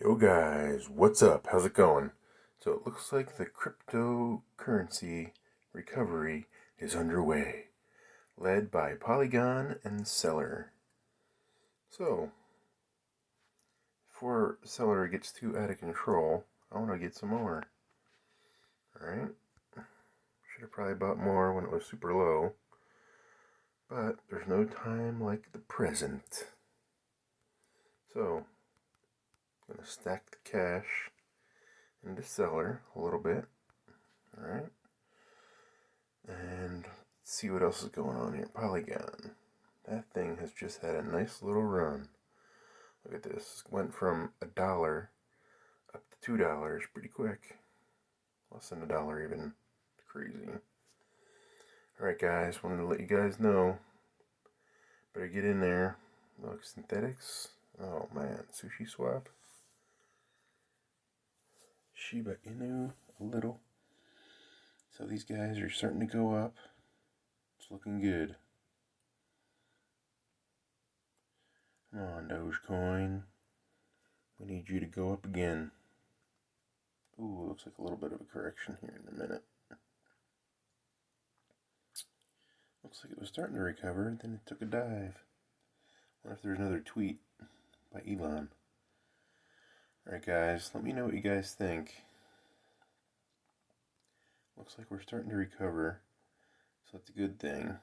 Yo guys, what's up? How's it going? So it looks like the cryptocurrency recovery is underway, led by Polygon and Seller. So, before Seller gets too out of control, I want to get some more. Alright? Should have probably bought more when it was super low, but there's no time like the present. So, I'm going to stack the cash into Seller a little bit. Alright? And see what else is going on here. Polygon. That thing has just had a nice little run. Look at this. Went from $1 up to $2 pretty quick. Less than $1 even. Crazy. Alright guys, wanted to let you guys know. Better get in there. Look, synthetics. Oh man, sushi swap. Shiba Inu a little. So these guys are starting to go up. It's looking good. Come on, Dogecoin. We need you to go up again. Ooh, looks like a little bit of a correction here in a minute. Looks like it was starting to recover, then it took a dive. Wonder if there's another tweet by Elon. Alright guys, let me know what you guys think. Looks like we're starting to recover, so that's a good thing.